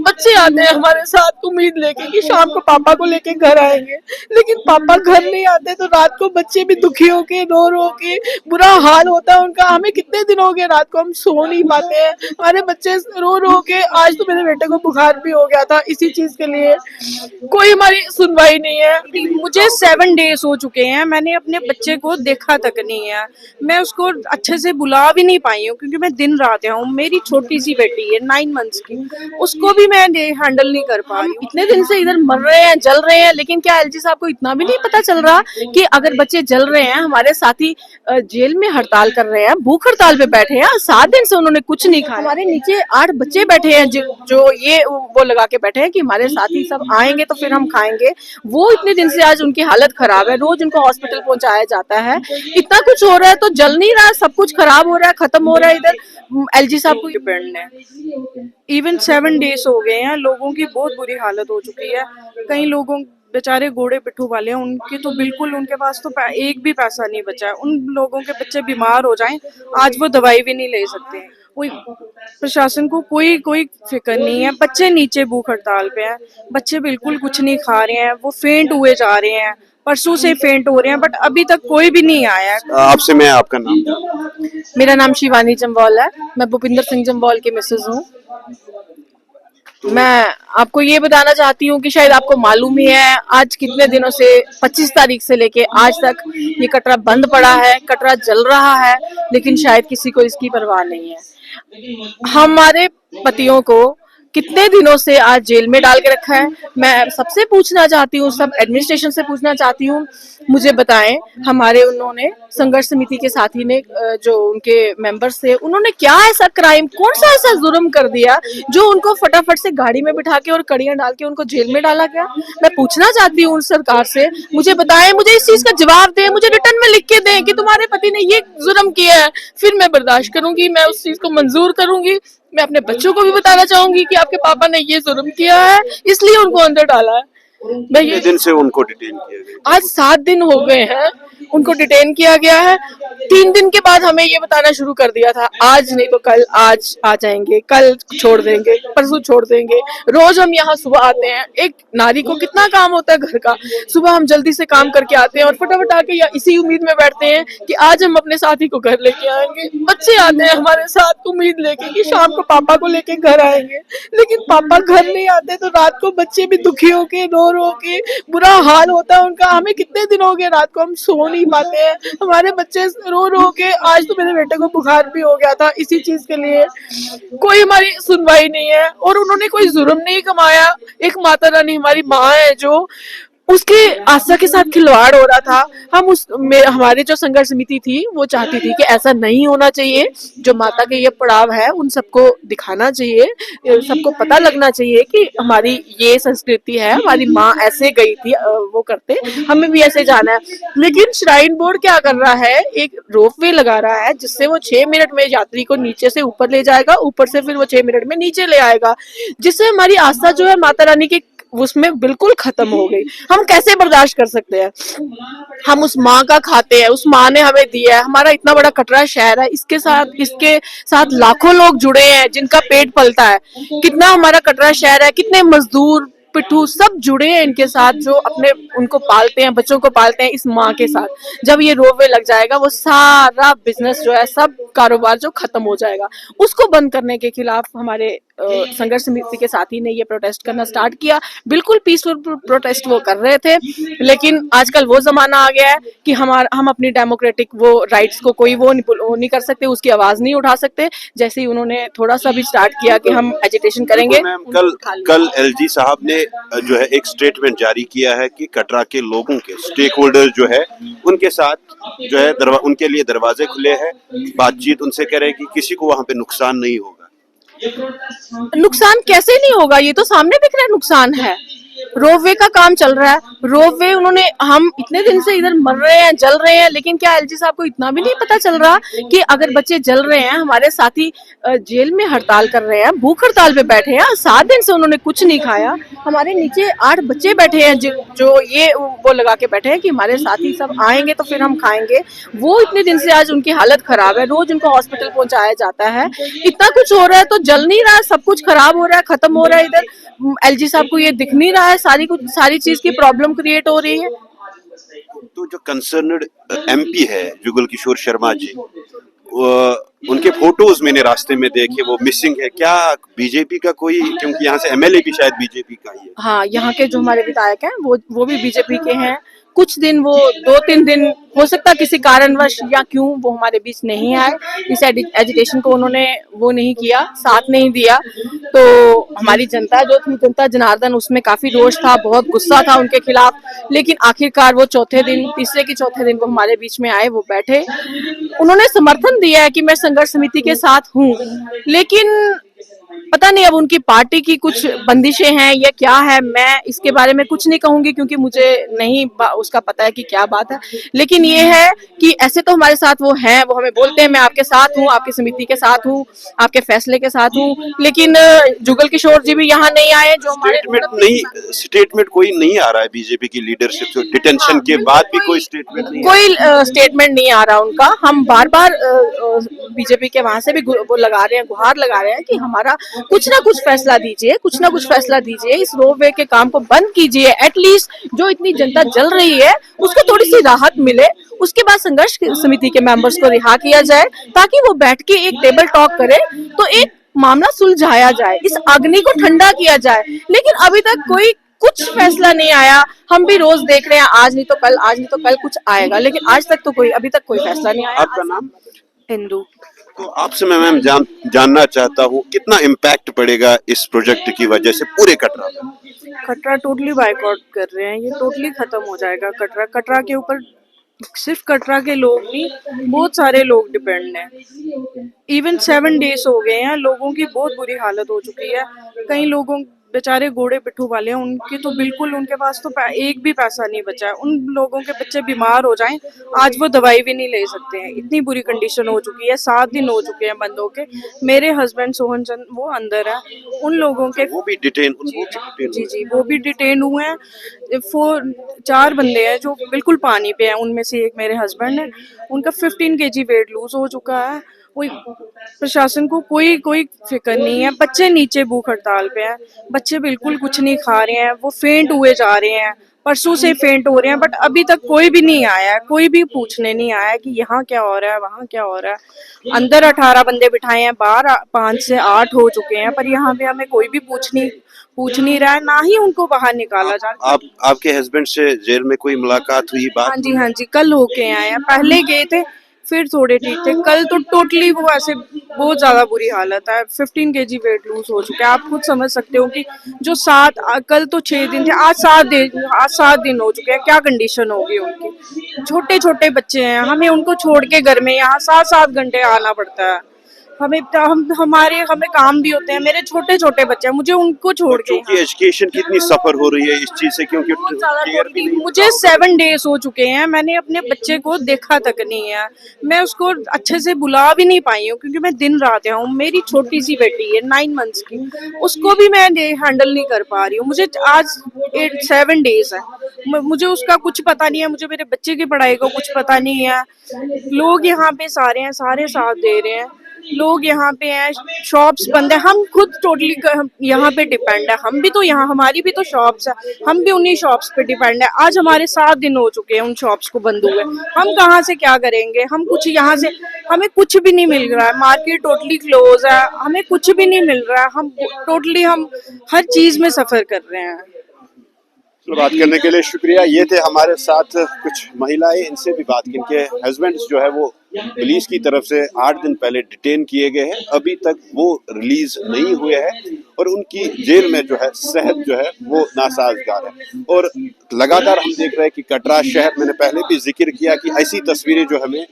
बच्चे आते हैं हमारे साथ उम्मीद लेके कि शाम को पापा को लेके घर आएंगे, लेकिन पापा घर नहीं आते तो रात को बच्चे भी दुखी होके रो रो के बुरा हाल होता है उनका। हमें कितने दिन हो गए रात को हम सो नहीं पाते हैं, हमारे बच्चे रो रो के, आज तो मेरे बेटे को बुखार भी हो गया था इसी चीज के लिए। कोई हमारी सुनवाई नहीं है। मुझे 7 डेज हो चुके हैं, मैंने अपने बच्चे को देखा तक नहीं है। मैं उसको अच्छे से बुला भी नहीं पाई हूँ क्योंकि मैं दिन रात यहाँ हूँ। मेरी छोटी सी बेटी है 9 मंथ्स की, उसको भी मैं हैंडल नहीं कर पा रही हूँ। इतने दिन से इधर मर रहे हैं, जल रहे हैं, लेकिन क्या एलजी साहब को इतना भी नहीं पता चल रहा कि अगर बच्चे जल रहे हैं, हमारे साथी जेल में हड़ताल कर रहे हैं, भूख हड़ताल पे बैठे हैं, 7 दिन से उन्होंने कुछ नहीं खाया। हमारे नीचे 8 बच्चे बैठे हैं जो ये वो लगा के बैठे हैं कि हमारे साथी सब आएंगे तो फिर हम खाएंगे। वो इतने दिन से आज उनकी हालत खराब है, रोज उनको हॉस्पिटल पहुंचाया जाता है। इतना कुछ हो रहा है तो जल नहीं रहा, सब कुछ खराब हो रहा है, खत्म हो रहा है। इधर एलजी साहब को डिपेंड है। इवन 7 डेज हो गए हैं, लोगों की बहुत बुरी हालत हो चुकी है। कई लोगों बेचारे घोड़े पिट्ठू वाले हैं, उनके तो बिल्कुल, उनके पास तो एक भी पैसा नहीं बचा है। उन लोगों के बच्चे बीमार हो जाएं, आज वो दवाई भी नहीं ले सकते। कोई प्रशासन को कोई फिक्र नहीं है। बच्चे नीचे भूख हड़ताल पे हैं, बच्चे बिल्कुल कुछ नहीं खा रहे हैं, वो फेंट हुए जा रहे हैं, परसों से फेंट हो रहे हैं, बट अभी तक कोई भी नहीं आया है। आपसे मैं आपका नाम। मेरा नाम शिवानी जम्वाल है, मैं भूपिंदर सिंह जम्वाल की मिसेज हूँ। मैं आपको ये बताना चाहती हूँ कि शायद आपको मालूम ही है, आज कितने दिनों से 25 तारीख से लेके आज तक ये कटरा बंद पड़ा है, कटरा जल रहा है, लेकिन शायद किसी को इसकी परवाह नहीं है। हमारे पतियों को कितने दिनों से आज जेल में डाल के रखा है। मैं सबसे पूछना चाहती हूँ, सब एडमिनिस्ट्रेशन से पूछना चाहती हूँ, मुझे बताएं, हमारे उन्होंने संघर्ष समिति के साथी ने, जो उनके मेंबर्स थे, उन्होंने क्या ऐसा क्राइम, कौन सा ऐसा जुर्म कर दिया जो उनको फटाफट से गाड़ी में बिठा के और कड़ियां डाल के उनको जेल में डाला गया। मैं पूछना चाहती हूँ उन सरकार से, मुझे बताएं, मुझे इस चीज का जवाब दें, मुझे रिटर्न में लिख के दें कि तुम्हारे पति ने ये जुर्म किया है, फिर मैं बर्दाश्त करूंगी, मैं उस चीज को मंजूर करूंगी। मैं अपने बच्चों को भी बताना चाहूंगी कि आपके पापा ने ये जुर्म किया है, इसलिए उनको अंदर डाला है। मैं ये दिन से उनको डिटेन किया गया? आज 7 दिन हो गए हैं उनको डिटेन किया गया है। 3 दिन के बाद हमें ये बताना शुरू कर दिया था, आज नहीं तो कल, आज आ जाएंगे, कल छोड़ देंगे, परसों छोड़ देंगे। रोज हम यहाँ सुबह आते हैं, एक नारी को कितना काम होता है घर का, सुबह हम जल्दी से काम करके आते हैं और फटाफट आके या इसी उम्मीद में बैठते हैं कि आज हम अपने साथी को घर लेके आएंगे। बच्चे आते हैं हमारे साथ उम्मीद लेके कि शाम को पापा को लेके घर आएंगे, लेकिन पापा घर नहीं आते तो रात को बच्चे भी दुखी होके रो रो के बुरा हाल होता है उनका। हमें कितने दिन हो गए रात को हम सो नहीं पाते हैं, हमारे बच्चे रो रो के, आज तो मेरे बेटे को बुखार भी हो गया था इसी चीज के लिए। कोई हमारी सुनवाई नहीं है और उन्होंने कोई जुर्म नहीं कमाया। एक माता रानी हमारी माँ है जो उसके आस्था के साथ खिलवाड़ हो रहा था। हमारी जो संघर्ष समिति थी वो चाहती थी कि ऐसा नहीं होना चाहिए, जो माता के ये पड़ाव है उन सबको दिखाना चाहिए, सबको पता लगना चाहिए कि हमारी ये संस्कृति है, हमारी माँ ऐसे गई थी, वो करते, हमें भी ऐसे जाना है। लेकिन श्राइन बोर्ड क्या कर रहा है, एक रोपवे लगा रहा है जिससे वो 6 मिनट में यात्री को नीचे से ऊपर ले जाएगा, ऊपर से फिर वो 6 मिनट में नीचे ले आएगा, जिससे हमारी आस्था जो है माता रानी की उसमें बिल्कुल खत्म हो गई। हम कैसे बर्दाश्त कर सकते हैं? हम उस माँ का खाते हैं, उस माँ ने हमें दिया है, हमारा इतना बड़ा कटरा शहर है, इसके साथ लाखों लोग जुड़े हैं जिनका पेट पलता है। कितना हमारा कटरा शहर है, कितने मजदूर पिट्ठू सब जुड़े हैं इनके साथ, जो अपने उनको पालते हैं, बच्चों को पालते हैं इस माँ के साथ। जब ये रोपवे लग जाएगा, वो सारा बिजनेस जो है, सब कारोबार जो खत्म हो जाएगा, उसको बंद करने के खिलाफ हमारे संघर्ष समिति के साथी ने ये प्रोटेस्ट करना स्टार्ट किया। बिल्कुल पीसफुल प्रोटेस्ट वो कर रहे थे, लेकिन आजकल वो जमाना आ गया है कि हम अपनी डेमोक्रेटिक वो राइट्स को कोई वो नहीं कर सकते, उसकी आवाज नहीं उठा सकते। जैसे ही उन्होंने थोड़ा सा भी स्टार्ट किया कि हम एजिटेशन करेंगे। कल एलजी साहब ने जो है एक स्टेटमेंट जारी किया है कि कटरा के लोगों के स्टेक होल्डर जो है उनके साथ जो है उनके लिए दरवाजे खुले हैं, बातचीत उनसे करें कि किसी को वहां पे नुकसान नहीं होगा। नुकसान कैसे नहीं होगा, ये तो सामने दिख रहा है नुकसान है। रोपवे का काम चल रहा है, रोपवे उन्होंने, हम इतने दिन से इधर मर रहे हैं, जल रहे हैं, लेकिन क्या एलजी साहब को इतना भी नहीं पता चल रहा कि अगर बच्चे जल रहे हैं, हमारे साथी जेल में हड़ताल कर रहे हैं, भूख हड़ताल पे बैठे हैं, 7 दिन से उन्होंने कुछ नहीं खाया, हमारे नीचे 8 बच्चे बैठे हैं जो ये वो लगा के बैठे हैं कि हमारे साथी सब आएंगे तो फिर हम खाएंगे। वो इतने दिन से आज उनकी हालत खराब है, रोज उनको हॉस्पिटल पहुंचाया जाता है। इतना कुछ हो रहा है तो जल नहीं रहा है, सब कुछ खराब हो रहा है, खत्म हो रहा है। इधर एलजी साहब को ये दिख नहीं रहा है, सारी चीज की प्रॉब्लम क्रिएट हो रही है। तो जो कंसर्नड एमपी है जुगल किशोर शर्मा जी, उनके फोटोज मैंने रास्ते में देखे, वो मिसिंग है। क्या बीजेपी का कोई, क्योंकि यहाँ से एमएलए भी शायद बीजेपी का ही है। हाँ, यहाँ के जो हमारे विधायक हैं वो भी बीजेपी के हैं। कुछ दिन वो 2-3 दिन हो सकता है किसी कारणवश या क्यों वो हमारे बीच नहीं आए, इस एजिटेशन को उन्होंने वो नहीं किया, साथ नहीं दिया। तो हमारी जनता जो थी, जनता जनार्दन, उसमें काफी रोष था, बहुत गुस्सा था उनके खिलाफ। लेकिन आखिरकार वो तीसरे की चौथे दिन वो हमारे बीच में आए, वो बैठे, उन्होंने समर्थन दिया है कि मैं संघर्ष समिति के साथ हूँ। लेकिन पता नहीं अब उनकी पार्टी की कुछ बंदिशें हैं या क्या है, मैं इसके बारे में कुछ नहीं कहूंगी क्योंकि मुझे नहीं उसका पता है कि क्या बात है। लेकिन ये है कि ऐसे तो हमारे साथ वो हैं, वो हमें बोलते हैं मैं आपके साथ हूँ, आपकी समिति के साथ हूँ, आपके फैसले के साथ हूँ। लेकिन जुगल किशोर जी भी यहाँ नहीं आए, जो हमारे स्टेटमेंट कोई नहीं आ रहा है बीजेपी की लीडरशिप से। डिटेंशन के बाद भी कोई स्टेटमेंट नहीं, कोई स्टेटमेंट नहीं आ रहा उनका। हम बार बार बीजेपी के वहां से भी वो लगा रहे हैं, गुहार लगा रहे हैं कि हमारा कुछ ना कुछ फैसला दीजिए, कुछ ना कुछ फैसला दीजिए, इस रोपवे के काम को बंद कीजिए। एटलीस्ट जो इतनी जनता जल रही है उसको थोड़ी सी राहत मिले। उसके बाद संघर्ष समिति के मेंबर्स को रिहा किया जाए ताकि वो बैठ के एक टेबल टॉक करे, तो एक मामला सुलझाया जाए, इस अग्नि को ठंडा किया जाए। लेकिन अभी तक कोई कुछ फैसला नहीं आया। हम भी रोज देख रहे हैं, आज नहीं तो कल, आज नहीं तो कल कुछ आएगा, लेकिन आज तक तो अभी तक कोई फैसला नहीं आया। आपका नाम? हिंदू। तो आपसे मैं मैम जानना चाहता हूँ कितना इम्पैक्ट पड़ेगा इस प्रोजेक्ट की वजह से पूरे कटरा में? कटरा टोटली बाइकआउट कर रहे हैं, ये टोटली खत्म हो जाएगा। कटरा के ऊपर सिर्फ कटरा के लोग नहीं, बहुत सारे लोग डिपेंड हैं। इवन 7 डेज हो गए हैं, लोगों की बहुत बुरी हालत हो चुकी है। कई लोगों बेचारे घोड़े पिट्ठू वाले हैं, उनके तो बिल्कुल उनके पास तो एक भी पैसा नहीं बचा है। उन लोगों के बच्चे बीमार हो जाएं, आज वो दवाई भी नहीं ले सकते हैं, इतनी बुरी कंडीशन हो चुकी है। 7 दिन हो चुके हैं बंद होके। मेरे हस्बैंड सोहन चंद वो अंदर है, उन लोगों के वो भी डिटेन जी वो भी डिटेन हुए हैं। 4 बंदे हैं जो बिल्कुल पानी पे हैं, उनमें से एक मेरे हस्बैंड है, उनका 15 kg वेट लूज हो चुका है। कोई प्रशासन को कोई फिक्र नहीं है। बच्चे नीचे भूख हड़ताल पे हैं, बच्चे बिल्कुल कुछ नहीं खा रहे हैं, वो फेंट हुए जा रहे हैं, परसों से फेंट हो रहे हैं। बट अभी तक कोई भी नहीं आया है, कोई भी पूछने नहीं आया कि यहाँ क्या हो रहा है, वहाँ क्या हो रहा है। अंदर 18 बंदे बिठाए हैं, बाहर 5 से 8 हो चुके हैं, पर यहाँ पे हमें कोई भी पूछ नहीं रहा है, ना ही उनको बाहर निकाला जा रहा है। आपके हस्बैंड से जेल में कोई मुलाकात हुई, बात? हाँ जी, कल होके आए हैं। पहले गए थे, फिर थोड़े ठीक थे, कल तो टोटली वो ऐसे बहुत ज्यादा बुरी हालत है। 15 kg वेट लूज हो चुका है। आप खुद समझ सकते हो कि जो कल तो 6 दिन थे, आज 7 दिन हो चुके हैं, क्या कंडीशन होगी उनकी। छोटे छोटे बच्चे हैं, हमें उनको छोड़ के घर में यहाँ 7-7 घंटे आना पड़ता है। हमें काम भी होते हैं, मेरे छोटे छोटे बच्चे हैं, मुझे उनको छोड़ के की एजुकेशन कितनी सफर हो रही है इस चीज से, क्योंकि मुझे 7 डेज हो चुके हैं, मैंने अपने बच्चे को देखा तक नहीं है। मैं उसको अच्छे से बुला भी नहीं पाई हूँ क्योंकि मैं दिन रात यहाँ हूँ। मेरी छोटी सी बेटी है 9 मंथ्स की, उसको भी मैं हैंडल नहीं कर पा रही हूँ। मुझे आज 7 डेज है, मुझे उसका कुछ पता नहीं है, मुझे मेरे बच्चे की पढ़ाई का कुछ पता नहीं है। लोग यहाँ पे सारे साथ दे रहे हैं, लोग यहाँ पे हैं, शॉप्स बंद है, हम खुद टोटली यहाँ पे डिपेंड है। हम भी तो यहाँ, हमारी भी तो शॉप्स है, हम भी उन्हीं शॉप्स पे डिपेंड है। आज हमारे 7 दिन हो चुके हैं उन शॉप्स को बंद हुए। हम कहाँ से क्या करेंगे? हम कुछ यहाँ से, हमें कुछ भी नहीं मिल रहा है, मार्केट टोटली क्लोज है, हमें कुछ भी नहीं मिल रहा है। हम हर चीज में सफर कर रहे हैं। तो बात करने के लिए शुक्रिया। ये थे हमारे साथ कुछ महिलाएं, इनसे भी बात की। इनके हस्बैंड्स जो है वो पुलिस की तरफ से 8 दिन पहले डिटेन किए गए हैं, अभी तक वो रिलीज नहीं हुए हैं और उनकी जेल में जो है सेहत जो है वो नासाजगार है। और लगातार हम देख रहे हैं कि कटरा शहर, मैंने पहले भी जिक्र किया कि ऐसी तस्वीरें जो हमें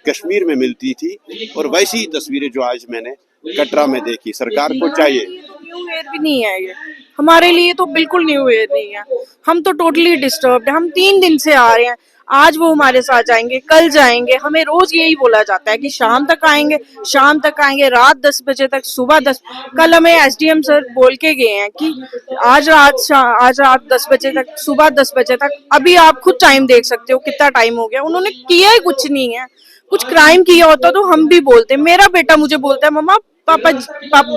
कश्मीर में मिलती थी और वैसी ही तस्वीरें जो आज मैंने कटरा में देखी। सरकार को चाहिए, न्यू ईयर भी नहीं है ये, हमारे लिए तो बिल्कुल न्यू ईयर नहीं है। हम तो टोटली डिस्टर्ब्ड है। हम 3 दिन से आ रहे हैं, आज वो हमारे साथ जाएंगे, कल जाएंगे, हमें रोज यही बोला जाता है कि शाम तक आएंगे, शाम तक आएंगे, रात 10 बजे तक, सुबह 10। कल हमें एसडीएम सर बोल के गए हैं कि आज रात 10 बजे तक, सुबह 10 बजे तक, अभी आप खुद टाइम देख सकते हो कितना टाइम हो गया। उन्होंने किया ही कुछ नहीं है। कुछ क्राइम किया होता तो हम भी बोलते। मेरा बेटा मुझे बोलता है, मम्मा पापा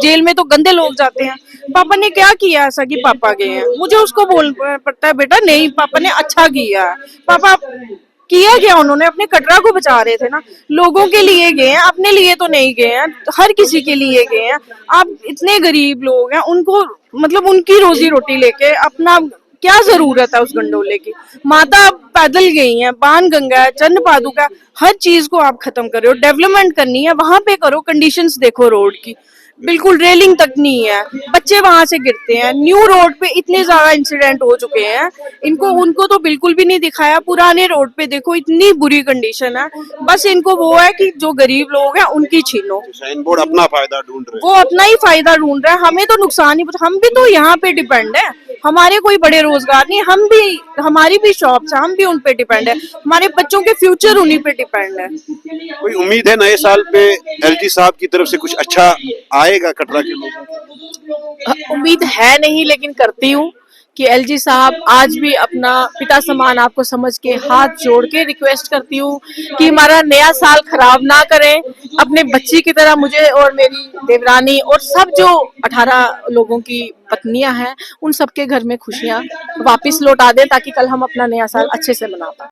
जेल में तो गंदे लोग जाते हैं, पापा ने क्या किया ऐसा कि पापा गए हैं। मुझे उसको बोल पड़ता है, बेटा नहीं, पापा ने अच्छा किया है। पापा किया क्या उन्होंने? अपने कटरा को बचा रहे थे ना, लोगों के लिए गए हैं, अपने लिए तो नहीं गए हैं, हर किसी के लिए गए हैं। आप इतने गरीब लोग हैं, उनको मतलब उनकी रोजी रोटी लेके अपना क्या जरूरत है उस गंडोले की? माता पैदल गई हैं, बाण गंगा है, चंद पादुका, हर चीज को आप खत्म कर रहे हो। डेवलपमेंट करनी है वहां पे करो, कंडीशंस देखो रोड की, बिल्कुल रेलिंग तक नहीं है, बच्चे वहां से गिरते हैं। न्यू रोड पे इतने ज्यादा इंसिडेंट हो चुके हैं, इनको उनको तो बिल्कुल भी नहीं दिखाया। पुराने रोड पे देखो इतनी बुरी कंडीशन है, बस इनको वो है कि जो गरीब लोग हैं उनकी छीनो। साइन बोर्ड अपना फायदा ढूंढ रहे वो अपना ही फायदा ढूंढ रहा है, हमें तो नुकसान ही। हम भी तो यहाँ पे डिपेंड है, हमारे कोई बड़े रोजगार नहीं, हम भी, हमारी भी शॉप्स है, हम भी उन पे डिपेंड है, हमारे बच्चों के फ्यूचर उन्हीं पे डिपेंड है। हैं। कोई उम्मीद है नए साल पे एलजी साहब की तरफ से कुछ अच्छा आएगा कटरा के लोगों को? उम्मीद है नहीं, लेकिन करती हूँ कि एलजी साहब आज भी अपना पिता समान आपको समझ के हाथ जोड़ के रिक्वेस्ट करती हूँ कि हमारा नया साल खराब ना करें। अपने बच्ची की तरह मुझे और मेरी देवरानी और सब जो 18 लोगों की पत्नियां हैं, उन सबके घर में खुशियां वापस लौटा दें, ताकि कल हम अपना नया साल अच्छे से मना पाए।